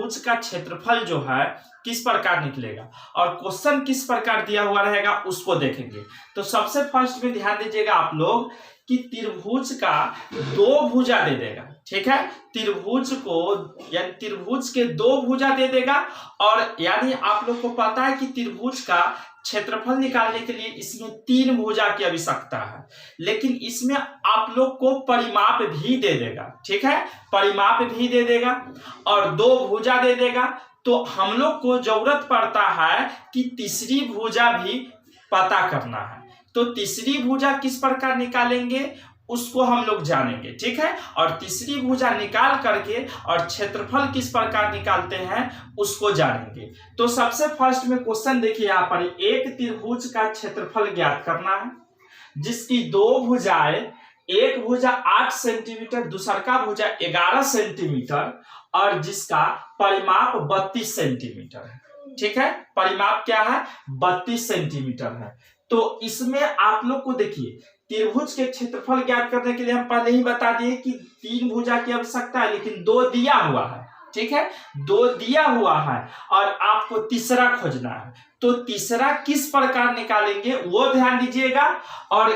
त्रिभुज का क्षेत्रफल जो है किस प्रकार निकलेगा और क्वेश्चन किस प्रकार दिया हुआ रहेगा उसको देखेंगे। तो सबसे फर्स्ट में ध्यान दीजिएगा आप लोग कि त्रिभुज का दो भुजा दे देगा, ठीक है। त्रिभुज को यानी त्रिभुज के दो भुजा दे देगा और यानी आप लोग को पता है कि त्रिभुज का क्षेत्रफल निकालने के लिए इसमें तीन भुजा की आवश्यकता है, लेकिन इसमें आप लोग को परिमाप भी दे देगा, ठीक है, परिमाप भी दे देगा और दो भुजा दे देगा। तो हम लोग को जरूरत पड़ता है कि तीसरी भुजा भी पता करना है। तो तीसरी भुजा किस प्रकार निकालेंगे उसको हम लोग जानेंगे, ठीक है। और तीसरी भुजा निकाल करके और क्षेत्रफल किस प्रकार निकालते हैं उसको जानेंगे। तो सबसे फर्स्ट में क्वेश्चन देखिए, यहाँ पर एक त्रिभुज का क्षेत्रफल ज्ञात करना है जिसकी दो भुजाएं, एक भुजा 8 सेंटीमीटर, दूसरा का भुजा 11 सेंटीमीटर और जिसका परिमाप 32 सेंटीमीटर है, ठीक है। परिमाप क्या है? 32 सेंटीमीटर है। तो इसमें आप लोग को देखिए त्रिभुज के क्षेत्रफल ज्ञात करने के लिए हम पहले ही बता दिए कि तीन भुजा की आवश्यकता है, लेकिन दो दिया हुआ है, ठीक है, दो दिया हुआ है और आपको तीसरा खोजना है। तो तीसरा किस प्रकार निकालेंगे वो ध्यान दीजिएगा और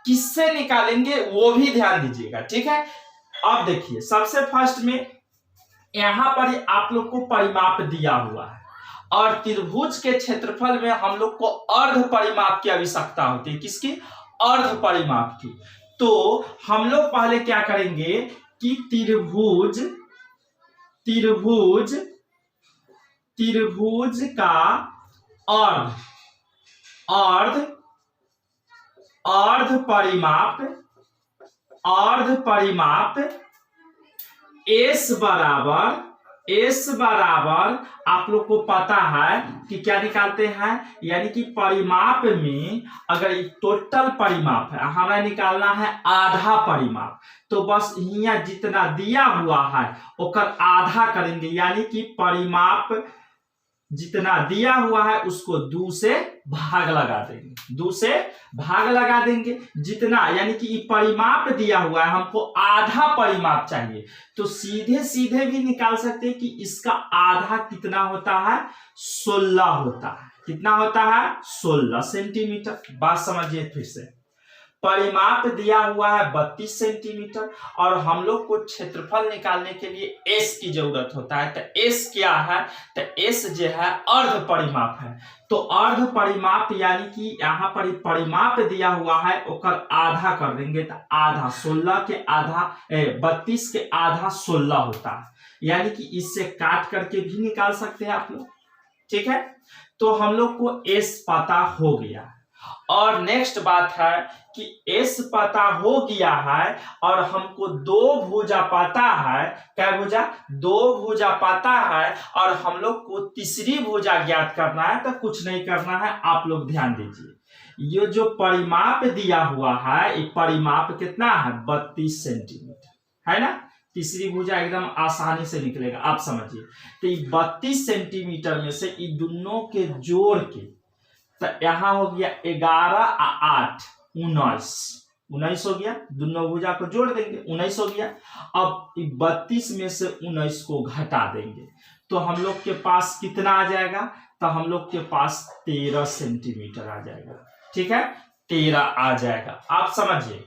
किससे निकालेंगे वो भी ध्यान दीजिएगा, ठीक है। अब देखिए सबसे फर्स्ट में यहां पर आप लोग को परिमाप दिया हुआ है और त्रिभुज के क्षेत्रफल में हम लोग को अर्ध परिमाप की आवश्यकता होती है। किसकी? अर्ध परिमाप की। तो हम लोग पहले क्या करेंगे कि त्रिभुज का अर्ध परिमाप S बराबर आप लोग को पता है कि क्या निकालते हैं, यानी कि परिमाप में अगर टोटल परिमाप है हमें निकालना है आधा परिमाप, तो बस यहाँ जितना दिया हुआ है ओकर आधा करेंगे, यानी कि परिमाप जितना दिया हुआ है उसको 2 से भाग लगा देंगे, 2 से भाग लगा देंगे जितना, यानी कि परिमाप दिया हुआ है हमको आधा परिमाप चाहिए, तो सीधे सीधे भी निकाल सकते हैं कि इसका आधा कितना होता है, 16 होता है। कितना होता है? 16 सेंटीमीटर। बात समझिए फिर से, परिमाप दिया हुआ है 32 सेंटीमीटर और हम लोग को क्षेत्रफल निकालने के लिए S की जरूरत होता है। तो S क्या है? तो S जो है अर्ध परिमाप है। तो अर्ध परिमाप यानी कि यहाँ पर परिमाप दिया हुआ है ओकर आधा कर देंगे, तो आधा 16 के आधा 32 के आधा 16 होता है, यानी कि इससे काट करके भी निकाल सकते हैं आप लोग, ठीक है। तो हम लोग को S पता हो गया और नेक्स्ट बात है कि S पता हो गया है और हमको दो भुजा पता है। क्या भुजा? दो भुजा पता है और हम लोग को तीसरी भुजा ज्ञात करना है। तो कुछ नहीं करना है, आप लोग ध्यान दीजिए, ये जो परिमाप दिया हुआ है ये परिमाप कितना है? 32 सेंटीमीटर है ना। तीसरी भुजा एकदम आसानी से निकलेगा, आप समझिए। तो ये 32 सेंटीमीटर में से इन दोनों के जोड़ के, तो यहां हो गया 11 और 8 19 हो गया, दोनों भुजा को जोड़ देंगे 19 हो गया। अब 32 में से 19 को घटा देंगे तो हम लोग के पास कितना आ जाएगा? तो हम लोग के पास 13 सेंटीमीटर आ जाएगा, ठीक है, 13 आ जाएगा। आप समझिए,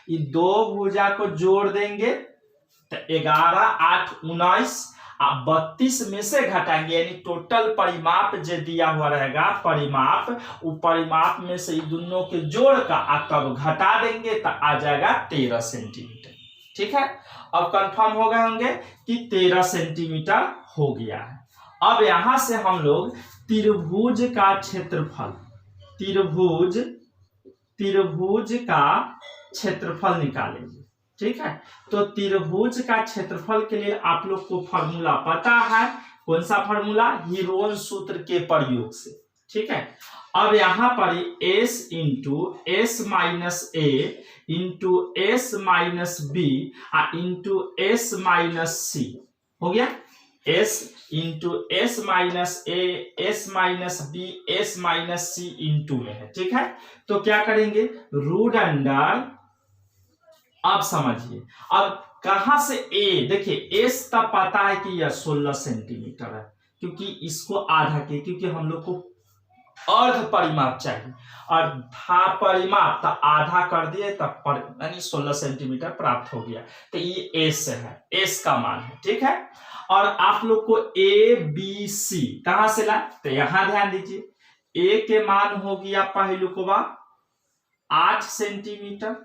ये दो भुजा को जोड़ देंगे तो 11 8 19 आप 32 में से घटाएंगे, यानी टोटल परिमाप जो दिया हुआ रहेगा परिमाप, वो परिमाप में से दोनों के जोड़ का तब घटा देंगे तो आ जाएगा 13 सेंटीमीटर, ठीक है। अब कंफर्म हो गए होंगे कि 13 सेंटीमीटर हो गया है। अब यहां से हम लोग त्रिभुज का क्षेत्रफल, त्रिभुज का क्षेत्रफल निकालेंगे, ठीक है। तो त्रिभुज का क्षेत्रफल के लिए आप लोग को फॉर्मूला पता है। कौन सा फॉर्मूला? हीरोन सूत्र के प्रयोग से, ठीक है। अब यहां पर S into S minus A into S minus B into S minus C हो गया। S into S minus A, S minus B, S minus C into में है, ठीक है। तो क्या करेंगे? रूट अंडर, आप समझिए, अब कहां से ए, देखिए एस तब पता है कि यह 16 सेंटीमीटर है, क्योंकि इसको आधा के, क्योंकि हम लोग को अर्ध परिमाप चाहिए और था परिमाप तो आधा कर दिए तब यानी 16 सेंटीमीटर प्राप्त हो गया। तो ये एस है, एस का मान है, ठीक है। और आप लोग को ए बी सी कहां से ला, तो यहां ध्यान दीजिए, ए के मान हो गया पहलुकवा 8 सेंटीमीटर,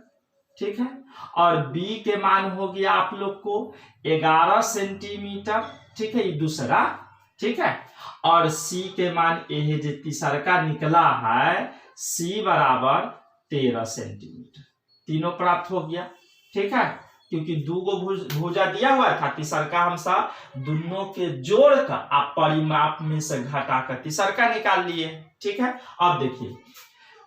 ठीक है, और बी के मान हो गया आप लोग को 11 सेंटीमीटर, ठीक है, ये दूसरा, ठीक है। और सी के मान ये जो तीसरा का निकला है, सी बराबर 13 सेंटीमीटर, तीनों प्राप्त हो गया, ठीक है, क्योंकि दो गो भुजा दिया हुआ था, तीसरा हम सब दोनों के जोड़ कर आप परिमाप में से घटाकर तीसरा निकाल लिए, ठीक है। अब देखिए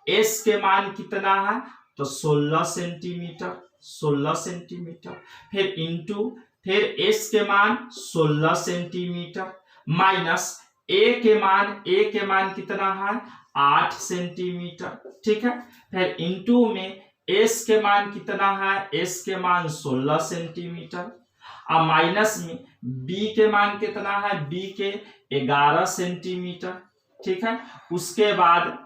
एस के मान कितना है, तो 16 सेंटीमीटर, 16 सेंटीमीटर, फिर इंटू, फिर एस के मान 16 सेंटीमीटर माइनस ए के मान कितना है 8 सेंटीमीटर, ठीक है, फिर इंटू में एस के मान कितना है, एस के मान 16 सेंटीमीटर, और माइनस में बी के मान कितना है, बी के 11 सेंटीमीटर, ठीक है। उसके बाद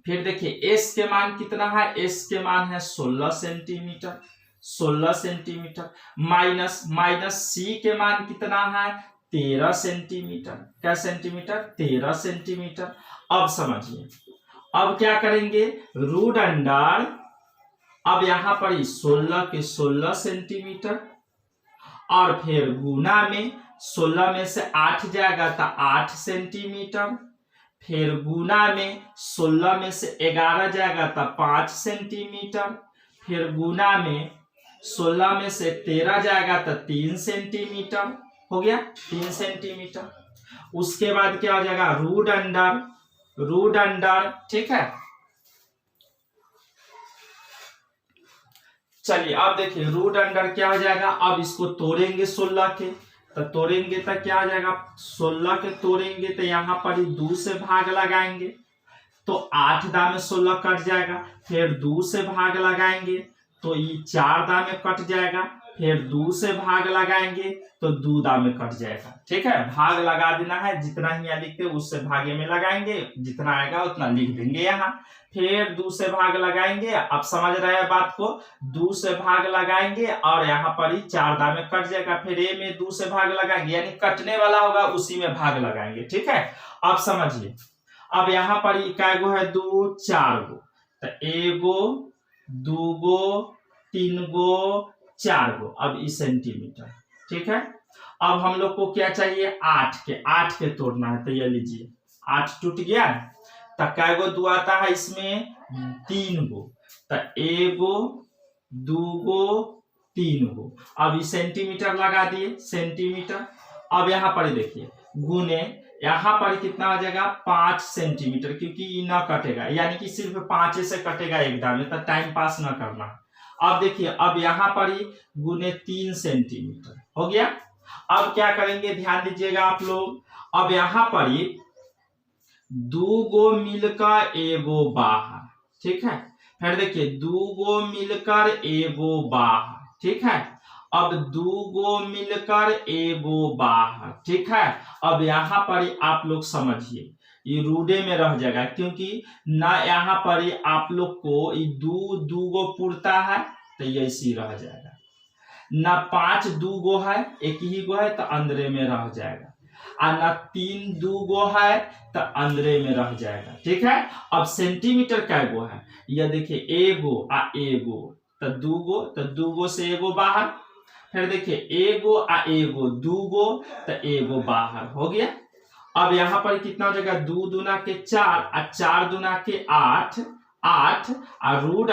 फिर देखिए एस के मान कितना है, एस के मान है 16 सेंटीमीटर, 16 सेंटीमीटर माइनस सी के मान कितना है 13 सेंटीमीटर, क्या सेंटीमीटर, 13 सेंटीमीटर। अब समझिए, अब क्या करेंगे, रूट अंडर, अब यहां पर 16 के 16 सेंटीमीटर और फिर गुना में 16 में से 8 जाएगा तो 8 सेंटीमीटर, फिर गुना में 16 में से 11 जाएगा तो 5 सेंटीमीटर, फिर गुना में 16 में से 13 जाएगा तो 3 सेंटीमीटर, हो गया 3 सेंटीमीटर। उसके बाद क्या हो जाएगा, रूट अंडर, ठीक है। चलिए अब देखिए रूट अंडर क्या हो जाएगा, अब इसको तोड़ेंगे 16 के, तो तोड़ेंगे तो क्या हो जाएगा, 16 के तोड़ेंगे तो यहाँ पर 2 से भाग लगाएंगे तो 8 दाम में 16 कट जाएगा, फिर 2 से भाग लगाएंगे तो ये 4 दाम में कट जाएगा, फिर 2 से भाग लगाएंगे तो 2 दाम में कट जाएगा, ठीक है। भाग लगा देना है, जितना ही यहाँ लिखते उससे भागे में लगाएंगे, जितना आएगा उतना लिख देंगे यहाँ, फिर 2 से भाग लगाएंगे, अब समझ रहे हैं बात को, 2 से भाग लगाएंगे और यहाँ पर ही 4 दाम में कट जाएगा, फिर ए में 2 से भाग लगाएंगे, यानी कटने वाला होगा उसी में भाग लगाएंगे, ठीक है। अब समझिए, अब यहाँ पर इकाई गो है 2 4 गो, तो एगो 2 गो 3 गो 4 गो, अब इस सेंटीमीटर, ठीक है। अब हम लोग को क्या चाहिए, 8 के तोड़ना है, तो ये लीजिए 8 टूट गया, तो कै गो 2 आता है इसमें 3 गो, तो एगो 2 गो 3 गो, अब इस सेंटीमीटर लगा दिए सेंटीमीटर। अब यहाँ पर देखिए गुने, यहाँ पर कितना आ जाएगा 5 सेंटीमीटर, क्योंकि ये न कटेगा, यानी कि सिर्फ 5 से कटेगा एकदम में, तो टाइम पास न करना। अब देखिए, अब यहाँ पर ही गुने 3 सेंटीमीटर हो गया। अब क्या करेंगे, ध्यान दीजिएगा आप लोग, अब यहाँ पर ही 2 गो मिलकर एगो बाहर, ठीक है, फिर देखिए 2 गो मिलकर एगो बाहर, ठीक है, अब 2 गो मिलकर एगो बाहर, ठीक है। अब यहाँ पर ही आप लोग समझिए, ये रूडे में रह जाएगा, क्योंकि ना यहाँ पर ही आप लोग को ये 2 गो पुरता है तो ये इसी रह जाएगा, ना 5 2 गो है, एक ही गो है तो अंदरे में रह जाएगा, और ना 3 2 गो है तो अंदरे में रह जाएगा, ठीक है। अब सेंटीमीटर क्या गो है, ये देखिए एगो आ एगो, तो 2 गो से एगो बाहर, फिर देखिए एगो आ एगो 2 गो तो एगो बाहर, हो गया। अब यहाँ पर कितना हो जाएगा, 2 दूना के 4 और 4 दूना के 8 और रूट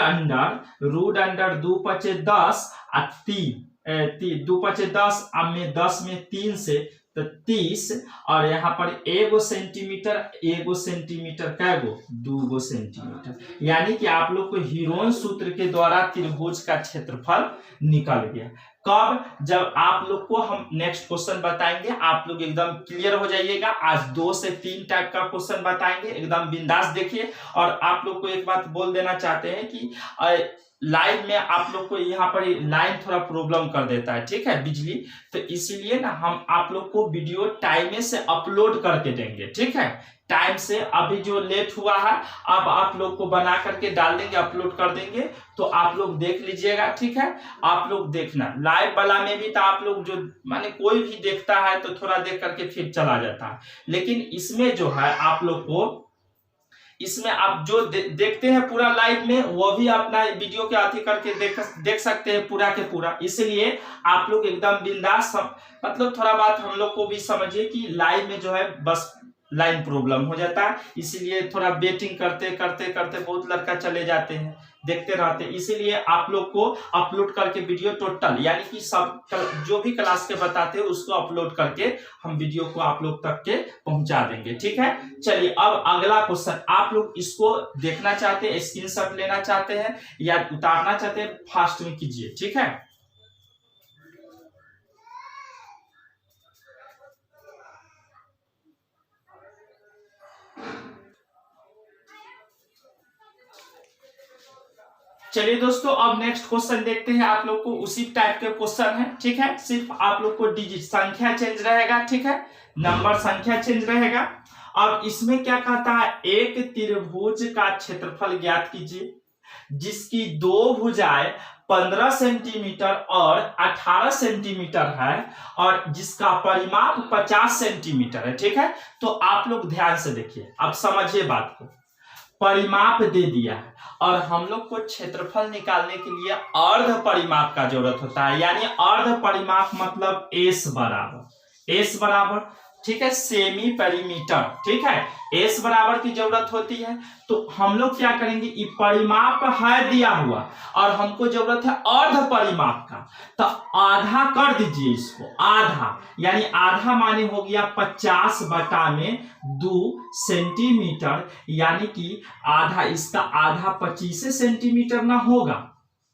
अंडर 2 पचे 10 और 3 2 पचे 10, अब में 10 में 3 से तो 30, और यहाँ पर एगो सेंटीमीटर क्या गो 2 गो सेंटीमीटर, यानी कि आप लोग को हीरोन सूत्र के द्वारा त्रिभुज का क्षेत्रफल निकल गया। कब, जब आप लोग को हम नेक्स्ट क्वेश्चन बताएंगे, आप लोग एकदम क्लियर हो जाइएगा। आज 2 से 3 टाइप का क्वेश्चन बताएंगे, एकदम बिंदास देखिए। और आप लोग को एक बात बोल देना चाहते हैं कि लाइव में आप लोग को यहाँ पर लाइन थोड़ा प्रॉब्लम कर देता है, ठीक है, बिजली। तो इसीलिए ना हम आप लोग को वीडियो टाइम से अपलोड करके देंगे, ठीक है, टाइम से। अभी जो लेट हुआ है अब आप लोग को बना करके डाल देंगे, अपलोड कर देंगे, तो आप लोग देख लीजिएगा, ठीक है। आप लोग देखना लाइव वाला में भी, तो आप लोग जो माने कोई भी देखता है तो थोड़ा देख करके फिर चला जाता है, लेकिन इसमें जो है आप लोग को, इसमें आप जो देखते हैं पूरा लाइव में, वो भी अपना वीडियो के अथी करके देख सकते हैं पूरा के पूरा। इसलिए आप लोग एकदम बिंदास, मतलब थोड़ा बात हम लोग को भी समझिए कि लाइव में जो है बस लाइन प्रॉब्लम हो जाता है, इसीलिए थोड़ा वेटिंग करते करते करते बहुत लड़का चले जाते हैं, देखते रहते हैं। इसीलिए आप लोग को अपलोड करके वीडियो टोटल, यानी कि सब जो भी क्लास के बताते हैं उसको अपलोड करके हम वीडियो को आप लोग तक के पहुंचा देंगे, ठीक है। चलिए अब अगला क्वेश्चन, आप लोग इसको देखना चाहते हैं, स्क्रीनशॉट लेना चाहते हैं या उतारना चाहते हैं, फास्ट में कीजिए, ठीक है। चलिए दोस्तों अब नेक्स्ट क्वेश्चन देखते हैं। आप लोग को उसी टाइप के क्वेश्चन है, ठीक है, सिर्फ आप लोग को डिजिट संख्या चेंज रहेगा, ठीक है, नंबर संख्या चेंज रहेगा। अब इसमें क्या कहता है, एक त्रिभुज का क्षेत्रफल ज्ञात कीजिए जिसकी दो भुजाएं 15 सेंटीमीटर और 18 सेंटीमीटर है और जिसका परिमाप 50 सेंटीमीटर है, ठीक है। तो आप लोग ध्यान से देखिए, अब समझिए बात को। परिमाप दे दिया है और हम लोग को क्षेत्रफल निकालने के लिए अर्ध परिमाप का जरूरत होता है, यानी अर्ध परिमाप मतलब एस बराबर, ठीक है, सेमी पेरीमीटर, ठीक है, एस बराबर की जरूरत होती है। तो हम लोग क्या करेंगे, ये परिमाप है दिया हुआ और हमको जरूरत है अर्ध परिमाप का, तो आधा कर दीजिए इसको, आधा, यानी आधा माने हो गया 50 बटा में 2 सेंटीमीटर, यानी कि आधा, इसका आधा 25 सेंटीमीटर ना होगा,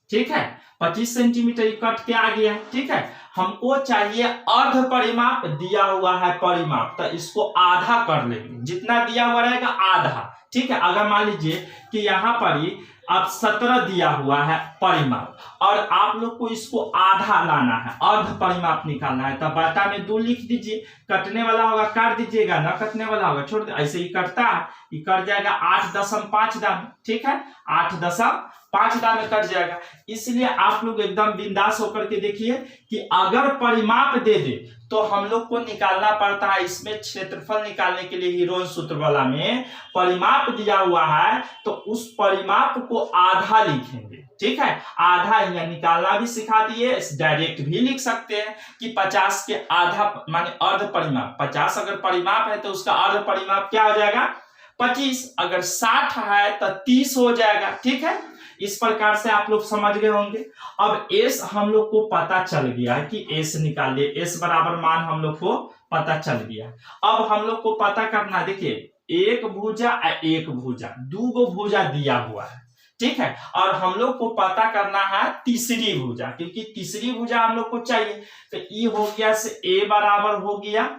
ठीक है, 25 सेंटीमीटर कट के आ गया, ठीक है। हमको चाहिए अर्ध परिमाप, दिया हुआ है परिमाप, तो इसको आधा कर लेंगे, जितना दिया हुआ रहेगा आधा, ठीक है। अगर मान लीजिए कि यहाँ पर ही अब 17 दिया हुआ है परिमाप और आप लोग को इसको आधा लाना है, अर्ध परिमाप निकालना है, तब बटा में 2 लिख दीजिए, कटने वाला होगा काट दीजिएगा, ना कटने वाला होगा छोड़ दीजिए, ऐसे ही कटता है, ये कट जाएगा 8.5 दाम, ठीक है, 8.5 दाम में कट जाएगा। इसलिए आप लोग एकदम बिंदास होकर के देखिए कि अगर परिमाप दे दे तो हम लोग को निकालना पड़ता है, इसमें क्षेत्रफल निकालने के लिए हीरोन सूत्र वाला में परिमाप दिया हुआ है तो उस परिमाप को आधा लिखेंगे, ठीक है, आधा या निकालना भी सिखा दिए, डायरेक्ट भी लिख सकते हैं कि 50 के आधा माने अर्ध परिमाप, 50 अगर परिमाप है तो उसका अर्ध परिमाप क्या हो जाएगा 25, अगर 60 है तो 30 हो जाएगा, ठीक है। इस प्रकार से आप लोग समझ गए होंगे। अब एस हम लोग को पता चल गया कि एस निकालिए, एस बराबर मान हम लोग को पता चल गया। अब हम लोग को पता करना, देखिए एक भुजा 2 भुजा दिया हुआ है, ठीक है, और हम लोग को पता करना है तीसरी भुजा, क्योंकि तीसरी भुजा हम लोग को चाहिए। तो ई हो गया से ए बराबर हो गया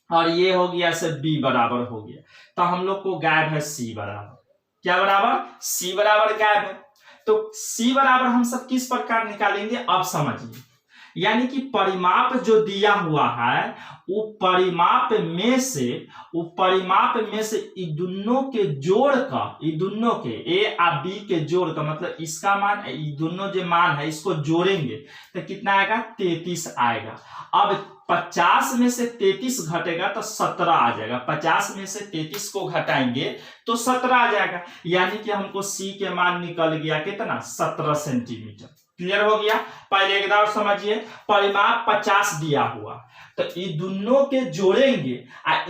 और ये हो गया से बी बराबर हो गया, तो हम लोग को गायब है सी बराबर, क्या बराबर, सी बराबर गायब है। तो सी बराबर हम सब किस प्रकार निकालेंगे, अब समझिए, यानी कि परिमाप जो दिया हुआ है वो परिमाप में से इ दोनों के जोड़ का, इ दोनों के ए और बी के जोड़ का, मतलब इसका मान इ दोनों जो मान है इसको जोड़ेंगे तो कितना आएगा 33 आएगा। अब 50 में से 33 घटेगा तो 17 आ जाएगा, 50 में से 33 को घटाएंगे तो 17 आ जाएगा, यानी कि हमको सी के मान निकल गया कितना 17 सेंटीमीटर। क्लियर हो गया। पहले एक बार समझिए, परिमाप 50 दिया हुआ तो ये दोनों के जोड़ेंगे,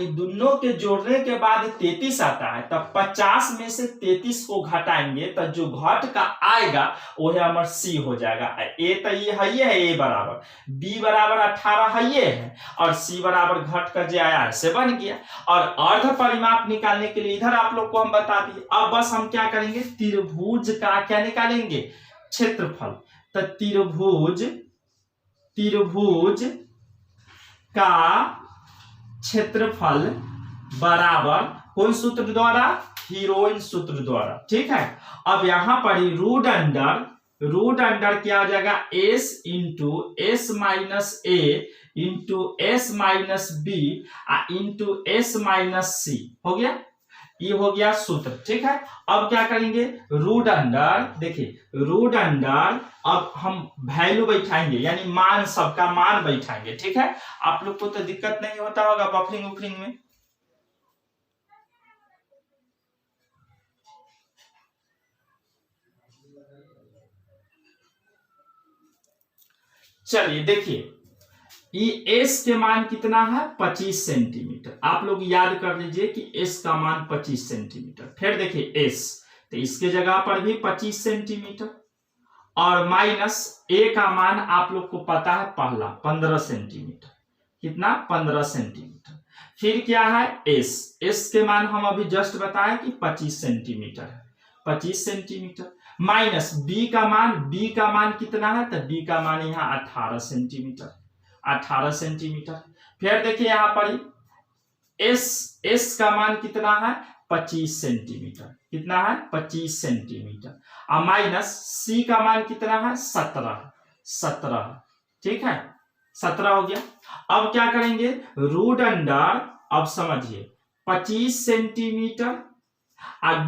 ये दोनों के जोड़ने के बाद 33 आता है, तब 50 में से 33 को घटाएंगे तो जो घट का आएगा वो है हमारा सी हो जाएगा। ए तो ये है, ये है ए बराबर, बी बराबर 18 है ये है, और सी बराबर घट का जो आया से बन गया। और अर्ध परिमाप निकालने के लिए इधर आप लोग को हम बता दिए। अब बस हम क्या करेंगे, त्रिभुज का क्या निकालेंगे, क्षेत्रफल। तो त्रिभुज का क्षेत्रफल बराबर कौन सूत्र द्वारा, हीरोइन सूत्र द्वारा, ठीक है। अब यहां पर रूट अंडर रूट अंडर क्या हो जाएगा, s into s minus a into s minus b into s minus c हो गया। ये हो गया सूत्र, ठीक है। अब क्या करेंगे, रूट अंडर, देखिए रूट अंडर अब हम वैल्यू बैठाएंगे यानी मान, सबका मान बैठाएंगे, ठीक है। आप लोग को तो दिक्कत नहीं होता होगा बफरिंग उफरिंग में। चलिए देखिए, ये एस के मान कितना है, 25 सेंटीमीटर। आप लोग याद कर लीजिए कि एस का मान 25 सेंटीमीटर। फिर देखिए एस, तो इसके जगह पर भी 25 सेंटीमीटर और माइनस ए का मान आप लोग को पता है पहला 15 सेंटीमीटर। कितना, 15 सेंटीमीटर। फिर क्या है एस, एस के मान हम अभी जस्ट बताएं कि 25 सेंटीमीटर है, 25 सेंटीमीटर। माइनस बी का मान, बी का मान कितना है, तो बी का मान यहाँ 18 सेंटीमीटर, 18 सेंटीमीटर। फिर देखिए यहाँ पर एस का मान कितना है, 25 सेंटीमीटर। कितना है, 25 सेंटीमीटर। और माइनस सी का मान कितना है, 17, ठीक है, 17 हो गया। अब क्या करेंगे, रूट अंडर, अब समझिए 25 सेंटीमीटर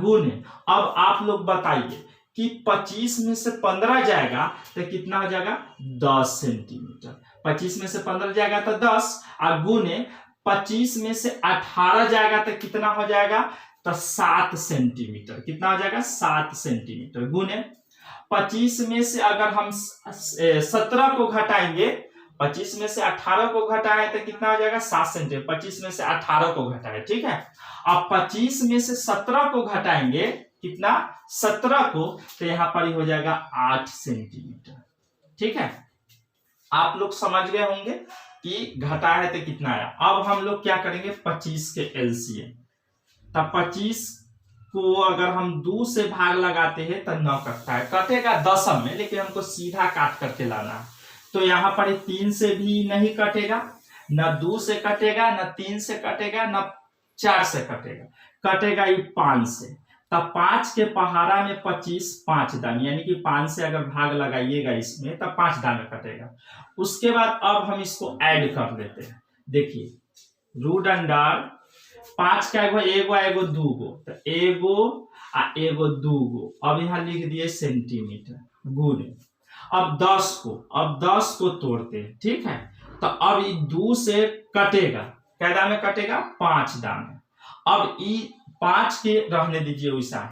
गुण, अब आप लोग बताइए कि 25 में से 15 जाएगा तो कितना हो जाएगा, 10 सेंटीमीटर। 25 में से 15 जाएगा तो 10, और गुने 25 में से 18 जाएगा तो कितना हो जाएगा, तो 7 सेंटीमीटर। कितना हो जाएगा, 7 सेंटीमीटर। गुने 25 में से अगर हम 17 को घटाएंगे, 25 में से 18 को घटाए तो कितना हो जाएगा, 7 सेंटीमीटर। 25 में से 18 को घटाए, ठीक है। अब 25 में से 17 को घटाएंगे, कितना, 17 को, तो यहां पर ही हो जाएगा 8 सेंटीमीटर, ठीक है। आप लोग समझ गए होंगे कि घटा है तो कितना आया। अब हम लोग क्या करेंगे, 25 के एलसीएम। तब 25 को अगर हम 2 से भाग लगाते हैं तो 9 कटता है, कटेगा दशम में, लेकिन हमको सीधा काट करके लाना है। तो यहाँ पर 3 से भी नहीं कटेगा, न 2 से कटेगा, न 3 से कटेगा, न 4 से कटेगा, कटेगा ये 5 से। तब 5 के पहाड़ा में 25, 5 दाने, यानी कि 5 से अगर भाग लगाइएगा इसमें तब 5 दाने कटेगा। उसके बाद अब हम इसको ऐड कर लेते हैं। देखिए रूट अंडर 5 का एगो दूगो, तो एगो दूगो, अब यहाँ लिख दिए सेंटीमीटर। गुने अब 10 को तोड़ते हैं, ठीक है। तो अब ये 2 से कटेगा, क्या दाने कटेगा, 5 दाने। अब ये 5 के रहने दीजिए वैसा है,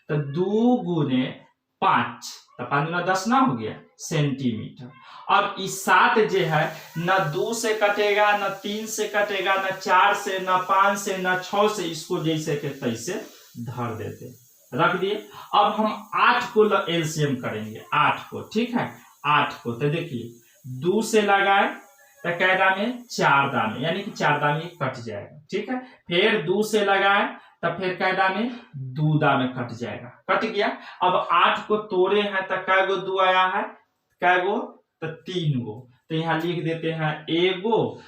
तो 2 गुने 5, तो 5 गुना 10 ना हो गया सेंटीमीटर। अब इस 7 जो है, न 2 से कटेगा, न 3 से कटेगा, न 4 से, न 5 से, न 6 से, इसको जैसे के तैसे धर देते, रख दिए। अब हम 8 को एलसीएम करेंगे, 8 को, ठीक है, 8 को। तो देखिए 2 से लगाए तो कै दाने, 4 दाने, यानी कि 4 दाने कट जाएगा, ठीक है। फिर 2 से लगाए तब फिर कै दाने, 2 दाने कट जाएगा, कट गया। अब 8 को तोड़े हैं तो कै गो 2 आया है, कै गो, तो 3 गो। तो यहाँ लिख देते हैं एगो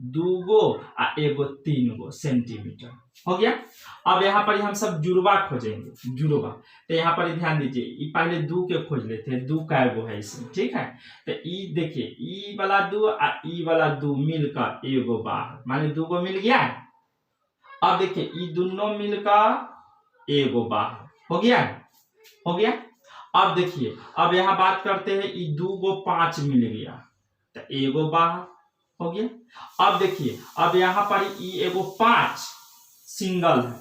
दूगो एगो 3 गो सेंटीमीटर, हो गया। अब यहाँ पर हम सब जुड़वा खोजेंगे, जुड़वा। तो यहाँ पर ध्यान दीजिए, पहले 2 के खोज लेते हैं, 2 कै गो है इसमें, ठीक है। तो ई देखिए, ई वाला 2 ई वाला 2 मिलकर एगो बाहर, माने 2 गो मिल गया है। अब देखिए ये दोनों मिलकर एगो बाहर, हो गया। अब देखिए, अब यहाँ बात करते हैं, ये 2 गो 5 मिल गया तो एगो बाहर, हो गया। अब देखिए, अब यहाँ पर ये एगो 5 सिंगल है,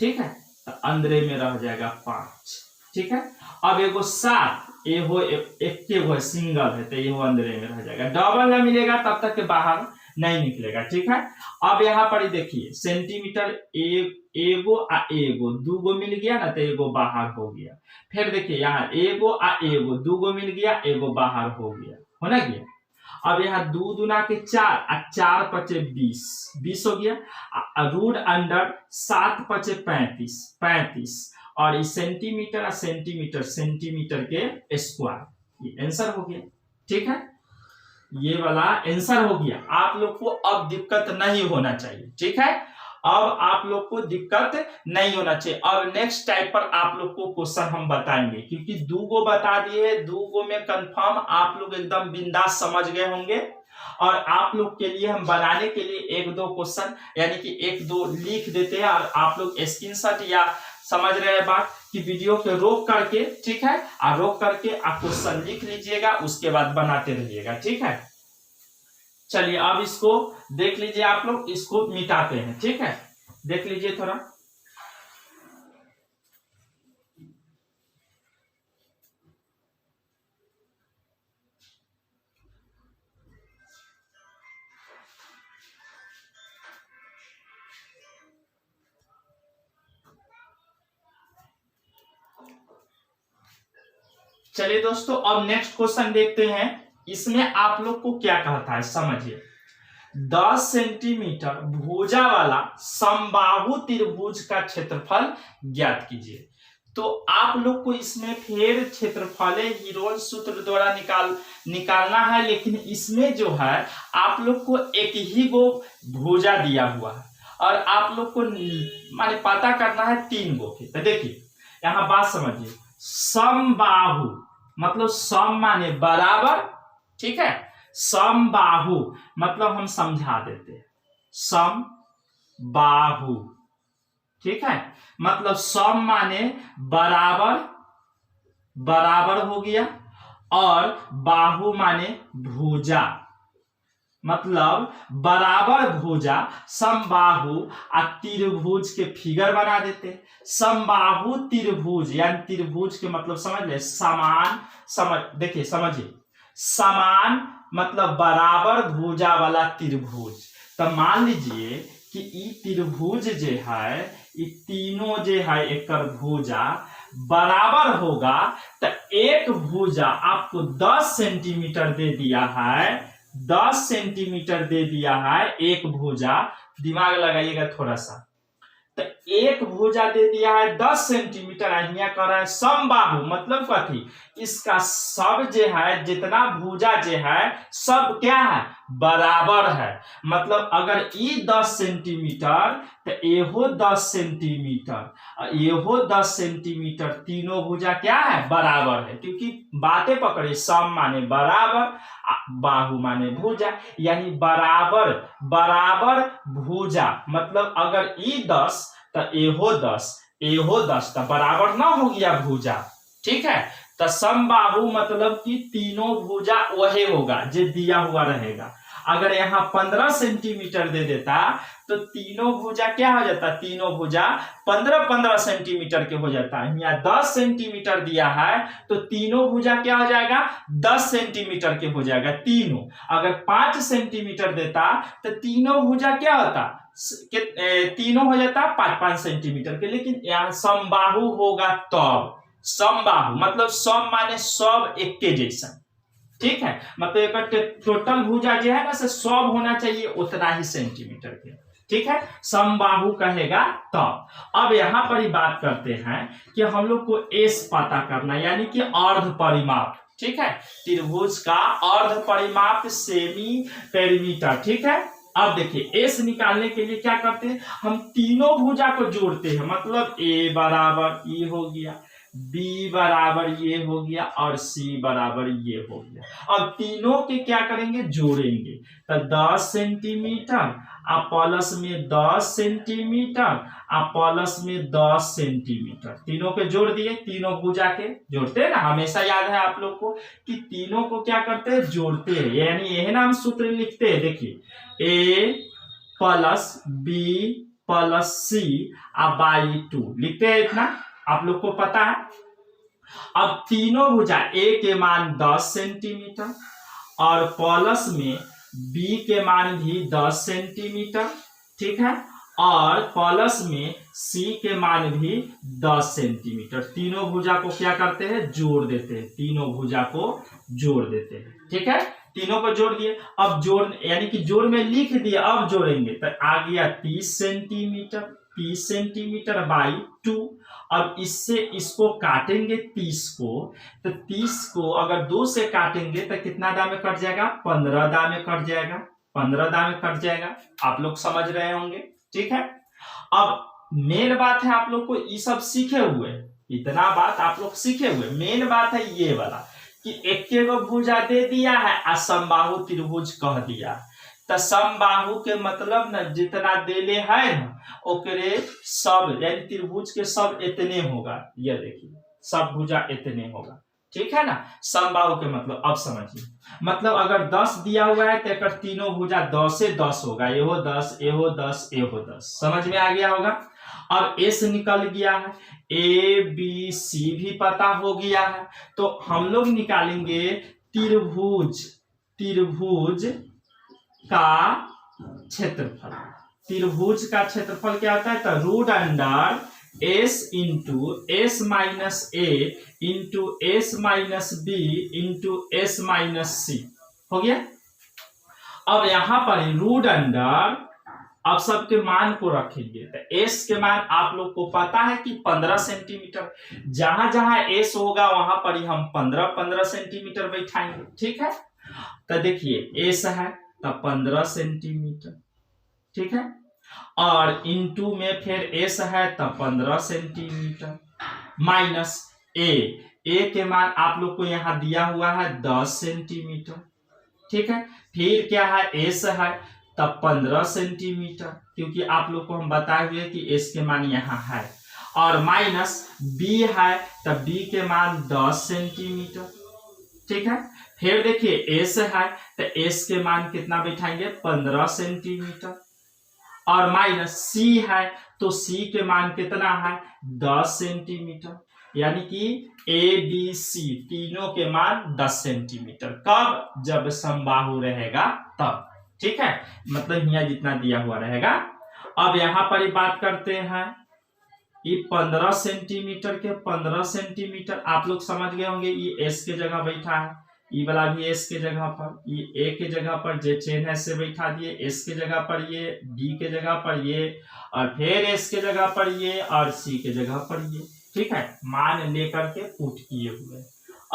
ठीक है, तो अंदरे में रह जाएगा 5, ठीक है। अब एगो 7 एगो एक सिंगल है, तो ये अंदरे में रह जाएगा, डबल न मिलेगा तब तक के बाहर नहीं निकलेगा, ठीक है। अब यहाँ पर देखिए सेंटीमीटर एगो 2 गो मिल गया ना, तो एगो बाहर हो गया। फिर देखिए यहाँ एगो 2 गो मिल गया, एगो बाहर हो गया, हो ना गया। अब यहाँ 2 दूना के 4 और 4 पचे 20 हो गया। रूट अंडर 7 पचे 35 और इस सेंटीमीटर के स्क्वायर, ये आंसर हो गया, ठीक है। ये वाला आंसर हो गया। आप लोग को अब दिक्कत नहीं होना चाहिए, ठीक है। अब आप लोग को दिक्कत नहीं होना चाहिए। अब नेक्स्ट टाइप पर आप लोग को क्वेश्चन हम बताएंगे, क्योंकि दो गो बता दिए, दो गो में कंफर्म आप लोग एकदम बिंदास समझ गए होंगे। और आप लोग के लिए हम बनाने के लिए एक दो क्वेश्चन यानी कि एक दो लिख देते हैं, और आप लोग स्क्रीनशॉट या समझ रहे हैं बात कि वीडियो के रोक करके, ठीक है, और रोक करके आप क्वेश्चन लिख लीजिएगा, उसके बाद बनाते रहिएगा, ठीक है। चलिए अब इसको देख लीजिए, आप लोग इसको मिटाते हैं, ठीक है, देख लीजिए थोड़ा। चलिए दोस्तों अब नेक्स्ट क्वेश्चन देखते हैं। इसमें आप लोग को क्या कहता है समझिए। 10 सेंटीमीटर भुजा वाला समबाहु त्रिभुज का क्षेत्रफल ज्ञात कीजिए। तो आप लोग को इसमें फिर क्षेत्रफल हीरोन सूत्र द्वारा निकालना है, लेकिन इसमें जो है आप लोग को एक ही गो भुजा दिया हुआ है और आप लोग को माने पता करना है 3 गो के। तो देखिए यहाँ बात समझिए, समबाहु मतलब सम माने बराबर, ठीक है, समबाहु मतलब हम समझा देते हैं, सम बाहु, ठीक है, मतलब सम माने बराबर, बराबर हो गया, और बाहु माने भुजा, मतलब बराबर भुजा, समबाहु और त्रिभुज के फिगर बना देते। समबाहु त्रिभुज यानी त्रिभुज के मतलब समझ ले, समान, समझ देखिए समझिए, समान मतलब बराबर भुजा वाला त्रिभुज। तो मान लीजिए कि ई त्रिभुज जे है, ये तीनों जे है एक भुजा बराबर होगा, तो एक भुजा आपको 10 सेंटीमीटर दे दिया है, 10 सेंटीमीटर दे दिया है एक भुजा, दिमाग लगाइएगा थोड़ा सा। तो एक भुजा दे दिया है 10 सेंटीमीटर, यहाँ कर रहा है समबाहु मतलब कथी, इसका सब जे है जितना भुजा जे है सब क्या है, बराबर है। मतलब अगर ई 10 सेंटीमीटर तो एहो 10 सेंटीमीटर, एहो 10 सेंटीमीटर, तीनों भुजा क्या है, बराबर है। क्योंकि बातें पकड़े, सम माने बराबर, बाहु माने भुजा, यानी बराबर बराबर भुजा, मतलब अगर ई 10 तो एहो 10, एहो 10 तो बराबर ना हो गया भुजा, ठीक है। तो समबाहु मतलब कि तीनों भुजा वही होगा जो दिया हुआ रहेगा। अगर यहाँ 15 सेंटीमीटर दे देता तो तीनों भुजा क्या हो जाता, तीनों भुजा 15-15 सेंटीमीटर के हो जाता है। यहाँ 10 सेंटीमीटर दिया है तो तीनों भुजा क्या हो जाएगा, 10 सेंटीमीटर के हो जाएगा तीनों। अगर 5 सेंटीमीटर देता तो तीनों भुजा क्या होता, तीनों हो जाता 5-5 सेंटीमीटर के। लेकिन यहाँ समबाहु होगा तब, समबाहु मतलब सम माने सब एक के जैसा, ठीक है, मतलब एक टोटल भुजा जो है ना से सब होना चाहिए उतना ही सेंटीमीटर के, ठीक है, समबाहु कहेगा तब। अब यहाँ पर ही बात करते हैं कि हम लोग को एस पता करना यानी कि अर्ध परिमाप, ठीक है, त्रिभुज का अर्ध परिमाप सेमी पेरीमीटर, ठीक है। अब देखिए एस निकालने के लिए क्या करते हैं, हम तीनों भुजा को जोड़ते हैं, मतलब ए बराबर ये हो गया, बी बराबर ये हो गया, और सी बराबर ये हो गया। अब तीनों के क्या करेंगे, जोड़ेंगे। तो 10 सेंटीमीटर और प्लस में 10 सेंटीमीटर और प्लस में 10 सेंटीमीटर, तीनों के जोड़ दिए। तीनों भुजा के जोड़ते हैं ना, हमेशा याद है आप लोग को कि तीनों को क्या करते हैं, जोड़ते हैं, यानी यही ना हम सूत्र लिखते हैं। देखिए a plus b plus c by 2 लिखते हैं, इतना आप लोग को पता है। अब तीनों भुजा ए के मान 10 सेंटीमीटर और प्लस में बी के मान भी 10 सेंटीमीटर, ठीक है, और प्लस में सी के मान भी 10 सेंटीमीटर। तीनों भुजा को क्या करते हैं, जोड़ देते हैं, तीनों भुजा को जोड़ देते हैं, ठीक है, तीनों को जोड़ दिए। अब जोड़ यानी कि जोड़ में लिख दिए, अब जोड़ेंगे तो आ गया 30 सेंटीमीटर, 30 सेंटीमीटर बाई 2। अब इससे इसको काटेंगे 30 को, तो 30 को अगर 2 से काटेंगे तो कितना दाम में कट जाएगा, 15 दाम में कट जाएगा, 15 दाम में कट जाएगा। आप लोग समझ रहे होंगे, ठीक है। अब मेन बात है, आप लोग को ये सब सीखे हुए, इतना बात आप लोग सीखे हुए, मेन बात है ये वाला कि एक गो भुजा दे दिया है और समबाहु त्रिभुज कह दिया। तो समबाहु के मतलब न जितना देले है ना ओकरे सब, यानी त्रिभुज के सब इतने होगा। ये देखिए सब भुजा इतने होगा, ठीक है ना। समबाहु के मतलब अब समझिए, मतलब अगर 10 दिया हुआ है तो एक तीनों भुजा 10 से 10 होगा, एहो 10 एहो 10 एहो 10। समझ में आ गया होगा। अब एस निकल गया है, ए बी सी भी पता हो गया है, तो हम लोग निकालेंगे त्रिभुज, त्रिभुज का क्षेत्रफल। त्रिभुज का क्षेत्रफल क्या होता है, तो root under s into s minus a into s minus b into s minus c हो गया। अब यहां पर रूट अंडर, अब सबके मान को रखेंगे, तो एस के मान आप लोग को पता है कि 15 सेंटीमीटर, जहां जहां एस होगा वहां पर ही हम 15 सेंटीमीटर बैठाएंगे, ठीक है। तो देखिए एस है तो 15 सेंटीमीटर, ठीक है, और इनटू में फिर एस है तो 15 सेंटीमीटर माइनस ए के मान आप लोग को यहां दिया हुआ है 10 सेंटीमीटर, ठीक है। फिर क्या है, एस है तब 15 सेंटीमीटर, क्योंकि आप लोग को हम बताए हुए कि एस के मान यहाँ है, और माइनस बी है तब बी के मान 10 सेंटीमीटर, ठीक है। फिर देखिए एस है तो एस के मान कितना बैठाएंगे 15 सेंटीमीटर, और माइनस सी है तो सी के मान कितना है 10 सेंटीमीटर, यानी कि ए बी सी तीनों के मान 10 सेंटीमीटर। कब, जब समबाहु रहेगा तब, ठीक है, मतलब यहाँ जितना दिया हुआ रहेगा। अब यहां पर ही बात करते हैं, ये 15 सेंटीमीटर के 15 सेंटीमीटर आप लोग समझ गए होंगे, ये एस के जगह बैठा है, ये वाला भी एस के जगह पर, ये ए के जगह पर जे चेन है से बैठा दिए, एस के जगह पर ये, बी के जगह पर ये, और फिर एस के जगह पर ये, और सी के जगह पर ये, ठीक है, मान लेकर के पुट किए हुए।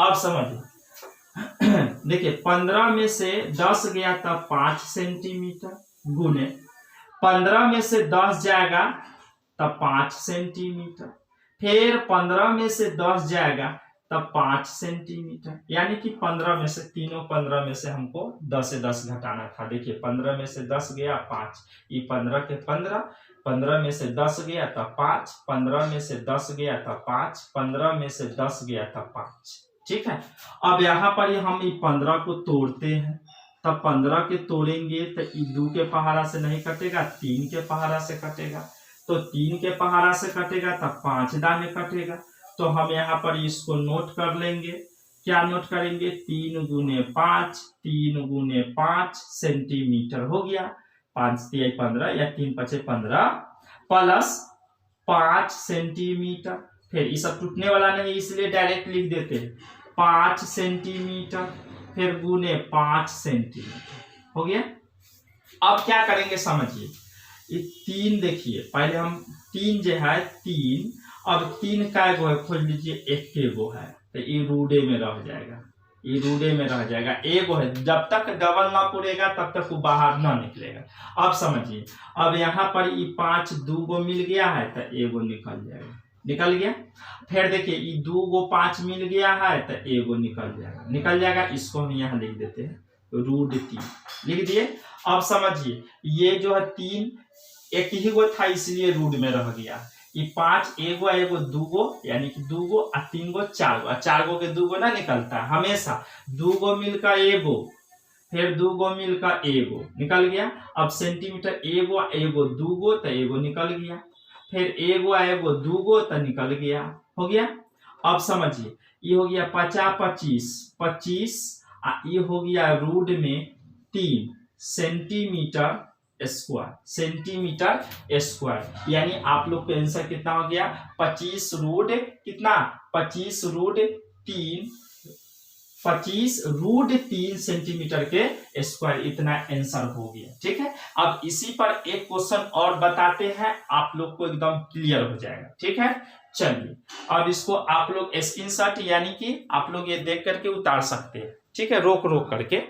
अब समझिए देखिए 15 में से 10 गया तब 5 सेंटीमीटर, गुने 15 में से 10 जाएगा तब 5 सेंटीमीटर, फिर 15 में से 10 जाएगा तब 5 सेंटीमीटर, यानी कि 15 में से, तीनों 15 में से हमको 10 से 10 घटाना था। देखिए 15 में से 10 गया 5, ये 15 के 15, 15 में से 10 गया तब 5, 15 में से 10 गया तब 5, 15 में से 10 गया तब 5, ठीक है। अब यहाँ पर हम ये 15 को तोड़ते हैं, तब 15 के तोड़ेंगे तो 2 के पहाड़ा से नहीं कटेगा, 3 के पहाड़ा से कटेगा, तो 3 के पहाड़ा से कटेगा तब 5 दाने कटेगा। तो हम यहाँ पर इसको नोट कर लेंगे, क्या नोट करेंगे, 3 गुने 5, 3 गुने 5 सेंटीमीटर हो गया, 5 तिहाई 15 या 3 पचे 15 प्लस 5 सेंटीमीटर, फिर ये सब टूटने वाला नहीं इसलिए डायरेक्ट लिख देते हैं 5 सेंटीमीटर, फिर गुने 5 सेंटीमीटर हो गया। अब क्या करेंगे समझिए, ये 3 देखिए, पहले हम 3 जो है 3, अब 3 का गो है, खोज लीजिए, एक के गो है तो ये रूडे में रह जाएगा, ये रूडे में रह जाएगा, एगो है, जब तक डबल ना पूरेगा तब तक वो बाहर ना निकलेगा। अब समझिए, अब यहाँ पर ये 5 2 गो मिल गया है तो एगो निकल जाएगा, निकल गया। फिर देखिए ये 2 गो 5 मिल गया है तो एगो निकल जाएगा, निकल जाएगा, इसको हम यहाँ लिख देते हैं रूट 3 लिख दिए। अब समझिए ये जो है 3 एक ही गो था इसलिए रूट में रह गया, ये 5 एगो एगो 2 गो, यानी कि 2 गो और 3 गो 4 गो, 4 गो के 2 गो ना निकलता है हमेशा, 2 गो मिलकर एगो, फिर 2 गो मिलकर एगो निकल गया। अब सेंटीमीटर एगो एगो 2 गो तो एगो निकल गया, फिर एगो एगो 2 गो तो निकल गया, हो गया। अब समझिए ये हो गया 50 25 25, ये हो गया रूट में 3 सेंटीमीटर स्क्वायर, सेंटीमीटर स्क्वायर, यानी आप लोग का आंसर कितना हो गया 25 रूट कितना 25 रूट 3, 25 रूट 3 सेंटीमीटर के स्क्वायर, इतना आंसर हो गया, ठीक है। अब इसी पर एक क्वेश्चन और बताते हैं, आप लोग को एकदम क्लियर हो जाएगा, ठीक है। चलिए अब इसको आप लोग स्क्रीनशॉट यानी कि आप लोग ये देख करके उतार सकते हैं, ठीक है, रोक रोक करके।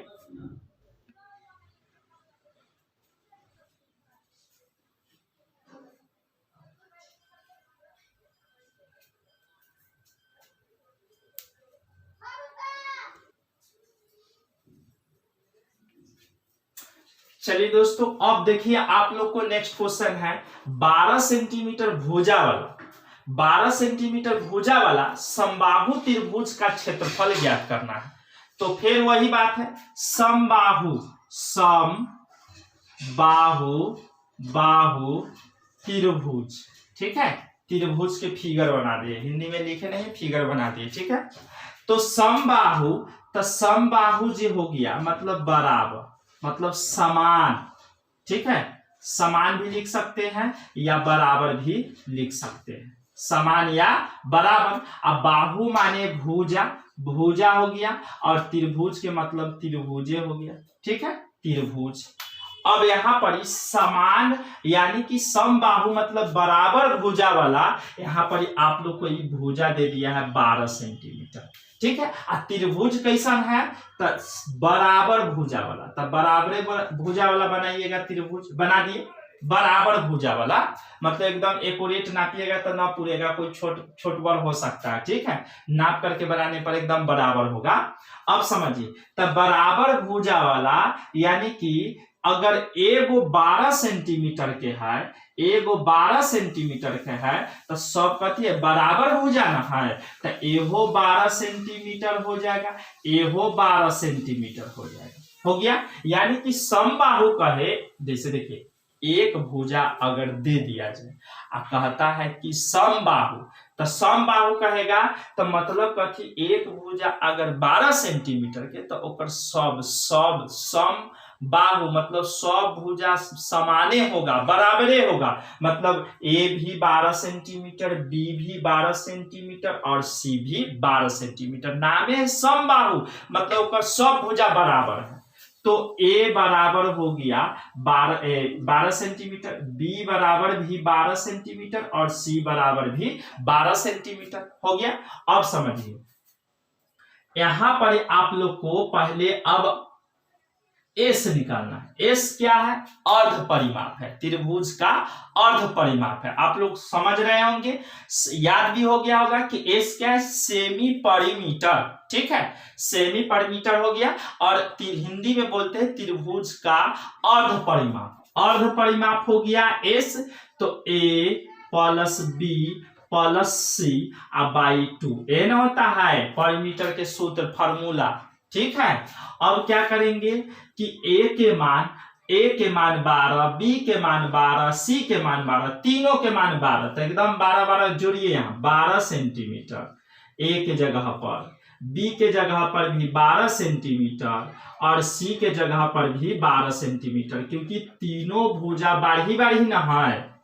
चलिए दोस्तों, अब देखिए आप लोग को नेक्स्ट क्वेश्चन है 12 सेंटीमीटर भुजा वाला 12 सेंटीमीटर भुजा वाला समबाहु त्रिभुज का क्षेत्रफल ज्ञात करना है। तो फिर वही बात है, समबाहु बाहु त्रिभुज, ठीक है। त्रिभुज के फिगर बना दिए, हिंदी में लिखे नहीं, फिगर बना दिए, ठीक है। तो समबाहु, तो समबाहु जी हो गया मतलब बराबर, मतलब समान, ठीक है। समान भी लिख सकते हैं या बराबर भी लिख सकते हैं, समान या बराबर। अब बाहु माने भुजा, भुजा हो गया, और त्रिभुज के मतलब त्रिभुजे हो गया, ठीक है, त्रिभुज। अब यहाँ पर समान यानी कि समबाहु मतलब बराबर भुजा वाला, यहाँ पर आप लोग को ये भुजा दे दिया है 12 सेंटीमीटर, ठीक है। और त्रिभुज कैसन है, तो बराबर भुजा वाला, तो बराबर भुजा वाला बनाइएगा, त्रिभुज बना दिए बराबर भुजा वाला, मतलब एकदम एक्यूरेट नापिएगा तो ना पूरेगा, कोई छोट बड़ हो सकता है, ठीक है। नाप करके बनाने पर एकदम बराबर होगा। अब समझिए, तो बराबर भुजा वाला यानी कि अगर एगो 12 सेंटीमीटर के है, एगो 12 सेंटीमीटर के है, तो सब कथी है बराबर भुजा ना है, तो एहो 12 सेंटीमीटर हो जाएगा, एहो 12 सेंटीमीटर हो जाएगा, हो गया। यानी कि समबाहु कहे, जैसे देखिए एक भुजा अगर दे दिया जाए और कहता है कि समबाहु, तो समबाहु कहेगा तो मतलब कथी, एक भुजा अगर 12 सेंटीमीटर के, तो ओकर सब सम बाहु मतलब सब भुजा समाने होगा, बराबरे होगा, मतलब ए भी 12 सेंटीमीटर, बी भी 12 सेंटीमीटर और सी भी 12 सेंटीमीटर, नामे है समबाहु, मतलब ओकर सब भुजा बराबर है। तो ए बराबर हो गया 12 सेंटीमीटर, बी बराबर भी 12 सेंटीमीटर और सी बराबर भी 12 सेंटीमीटर हो गया। अब समझिए, यहां पर आप लोग को पहले अब एस निकालना है। एस क्या है, अर्ध परिमाप है, त्रिभुज का अर्ध परिमाप है। आप लोग समझ रहे होंगे, याद भी हो गया होगा कि एस क्या है, सेमी परिमीटर, ठीक है, सेमी परिमीटर हो गया। और हिंदी में बोलते हैं त्रिभुज का अर्ध परिमाप, अर्ध परिमाप हो गया एस। तो a plus b plus c by 2 एन होता है परिमीटर के सूत्र फॉर्मूला, ठीक है। अब क्या करेंगे कि ए के मान 12, बी के मान 12, सी के मान 12, तीनों के मान 12, तो एकदम 12 जोड़िए, यहाँ 12 सेंटीमीटर ए के जगह पर, बी के जगह पर भी 12 सेंटीमीटर और सी के जगह पर भी 12 सेंटीमीटर, क्योंकि तीनों भुजा बाढ़ी ना है,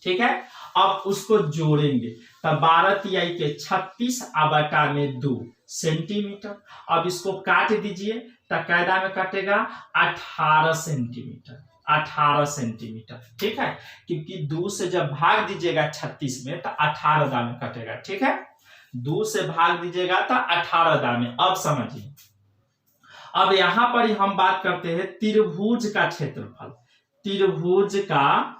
ठीक है। अब उसको जोड़ेंगे, तब 12 तिहाई के 36 बटा में 2 सेंटीमीटर। अब इसको काट दीजिए, तो कायदा में कटेगा 18 सेंटीमीटर, 18 सेंटीमीटर, ठीक है, क्योंकि 2 से जब भाग दीजिएगा 36 में तो 18 दाम में कटेगा, ठीक है। 2 से भाग दीजिएगा तो 18 दाम में। अब समझिए, अब यहां पर हम बात करते हैं त्रिभुज का क्षेत्रफल, त्रिभुज का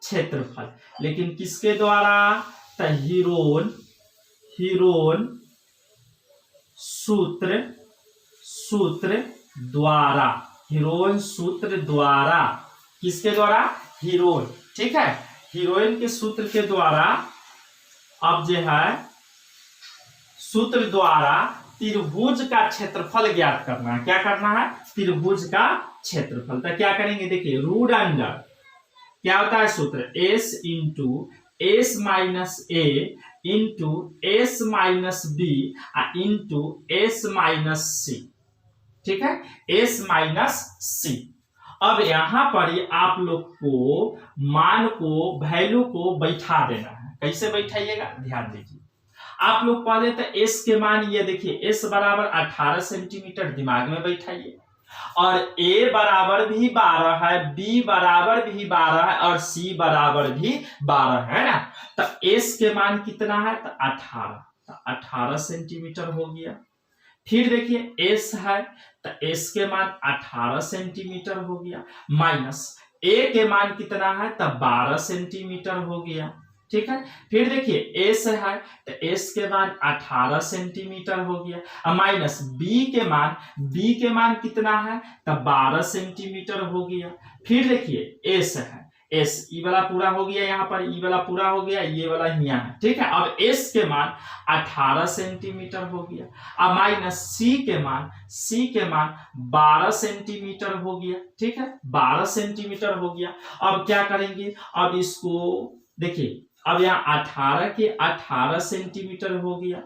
क्षेत्रफल, लेकिन किसके द्वारा, तो हीरोन सूत्र द्वारा, हीरोन सूत्र द्वारा, किसके द्वारा, हीरोन, ठीक है, हीरोइन के सूत्र के द्वारा। अब जो है सूत्र द्वारा त्रिभुज का क्षेत्रफल ज्ञात करना है। क्या करना है, त्रिभुज का क्षेत्रफल। तो क्या करेंगे, देखिए रूट अंडर क्या होता है सूत्र, s into s minus a into s minus b into s minus c, ठीक है, एस माइनस सी। अब यहां पर आप लोग को मान को, वैल्यू को बैठा देना है। कैसे बैठाइएगा, ध्यान दीजिए। आप लोग पहले तो एस के मान, ये देखिए एस बराबर 18 सेंटीमीटर दिमाग में बैठाइए, और ए बराबर भी 12 है, बी बराबर भी 12 है और सी बराबर भी 12 है ना। तो एस के मान कितना है, तो 18, तो 18 सेंटीमीटर हो गया। फिर देखिए एस है, तो एस के मान 18 सेंटीमीटर हो गया, माइनस ए के मान कितना है, तो 12 सेंटीमीटर हो गया, ठीक है। फिर देखिए एस है तो एस के मान 18 सेंटीमीटर हो गया, और माइनस बी के मान कितना है तो 12 सेंटीमीटर हो गया। फिर देखिए एस है, एस ई वाला पूरा हो गया, यहाँ पर ई वाला पूरा हो गया, ये वाला यहाँ है, ठीक है। अब एस के मान 18 सेंटीमीटर हो गया, अब माइनस सी के मान 12 सेंटीमीटर हो गया, ठीक है, 12 सेंटीमीटर हो गया। अब क्या करेंगे, अब इसको देखिए, अब यहाँ 18 के 18 सेंटीमीटर हो गया।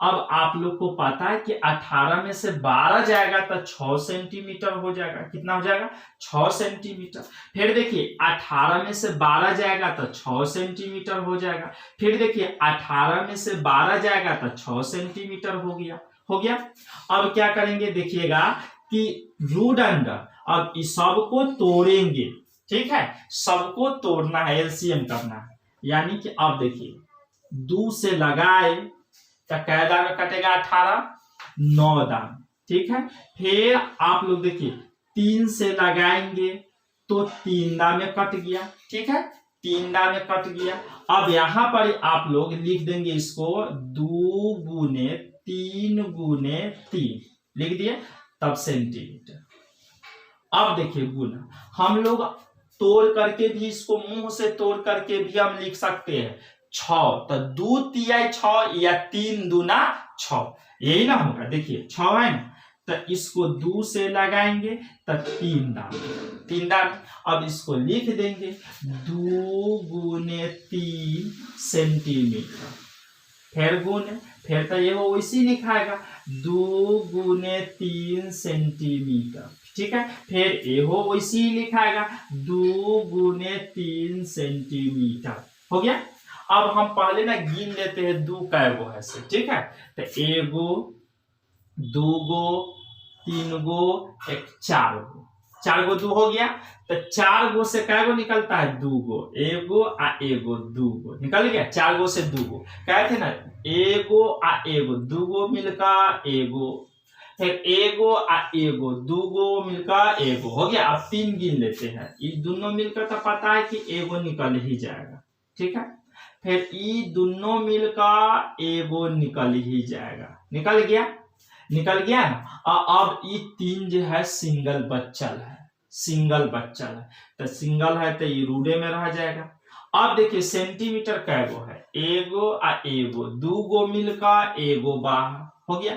अब आप लोग को पता है कि 18 में से 12 जाएगा तो 6 सेंटीमीटर हो जाएगा, कितना हो जाएगा 6 सेंटीमीटर। फिर देखिए 18 में से 12 जाएगा तो 6 सेंटीमीटर हो जाएगा। फिर देखिए 18 में से 12 जाएगा तो 6 सेंटीमीटर हो गया। अब क्या करेंगे देखिएगा कि रूट अंडर, अब इस सबको तोड़ेंगे, ठीक है, सबको तोड़ना है, एलसीएम करना है, यानी कि अब देखिए 2 से लगाए तो कै दाम में कटेगा 18, 9 दाम, ठीक है। फिर आप लोग देखिए 3 से लगाएंगे तो 3 दाम में कट गया, ठीक है, 3 दाम में कट गया। अब यहां पर आप लोग लिख देंगे इसको 2 गुने 3 गुने 3 लिख दिए, तब सेंटीमीटर। अब देखिए गुना, हम लोग तोड़ करके भी इसको मुंह से तोड़ करके भी हम लिख सकते हैं 6, तो 2 तिहाई 6 या 3 दूना 6, यही ना होगा। देखिए 6 है ना, तो इसको 2 से लगाएंगे तो 3 दाम। अब इसको लिख देंगे 2 गुने 3 सेंटीमीटर, फिर गुने, फिर तो ये वो वैसे ही लिखाएगा 2 गुने 3 सेंटीमीटर, ठीक है। फिर ये हो वैसे ही लिखाएगा 2 गुने 3 सेंटीमीटर, हो गया। अब हम पहले ना गिन लेते हैं 2 कैगो है से, ठीक है, तो 1 गो 2 गो 3 गो 4 गो, 4 गो 2 हो गया, तो 4 गो से कैगो निकलता है 2 गो, 1 गो आ 1 गो 2 गो निकल गया, 4 गो से 2 गो, कहे थे ना 1 गो आ 1 गो 2 गो मिलका 1 गो, फिर 1 गो आ 1 गो 2 गो मिलका 1 गो, हो गया। अब 3 गिन लेते हैं, ये दोनों मिलकर तो पता है कि 1 गो निकल ही जाएगा, ठीक है। फिर ये दोनों मिलकर 1 गो निकल ही जाएगा, निकल गया ना। अब ये 3 जो है सिंगल बच्चल है, तो सिंगल है तो ये रूडे में रह जाएगा। अब देखिए सेंटीमीटर कैगो है, 1 गो आ 1 गो 2 गो मिलकर 1 गो बाहर, हो गया।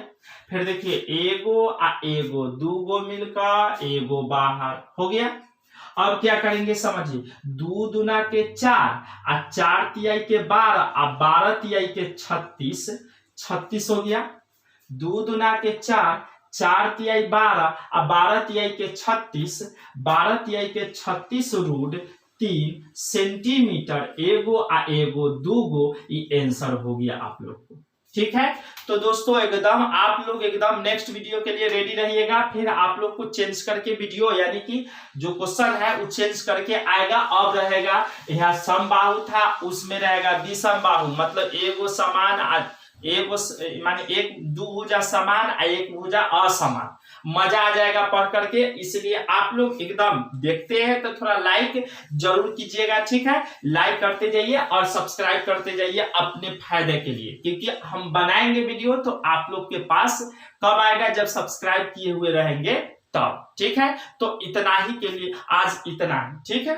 फिर देखिए 1 गो आ 1 गो 2 गो मिलकर 1 गो बाहर, हो गया। अब क्या करेंगे समझिए, 2 दूना के 4 आ 4 तिहाई के 12 आ 12 तिहाई के 36 हो गया। 2 दूना के 4, 4 तिहाई 12 आ 12 तिहाई के 36, 12 तिहाई के 36 रूट 3 सेंटीमीटर, 1 गो आ 1 गो 2 गो, ये आंसर हो गया आप लोग को, ठीक है। तो दोस्तों एकदम आप लोग एकदम नेक्स्ट वीडियो के लिए रेडी रहिएगा, फिर आप लोग को चेंज करके वीडियो, यानी कि जो क्वेश्चन है वो चेंज करके आएगा। अब रहेगा यहाँ समबाहु था, उसमें रहेगा विषमबाहु, मतलब एगो समान, एगो माने एक 2 भुजा समान और 1 भुजा असमान। मजा आ जाएगा पढ़ करके, इसलिए आप लोग एकदम देखते हैं तो थोड़ा लाइक जरूर कीजिएगा, ठीक है। लाइक करते जाइए और सब्सक्राइब करते जाइए अपने फायदे के लिए, क्योंकि हम बनाएंगे वीडियो तो आप लोग के पास कब आएगा, जब सब्सक्राइब किए हुए रहेंगे तब, ठीक है। तो इतना ही के लिए आज इतना है, ठीक है।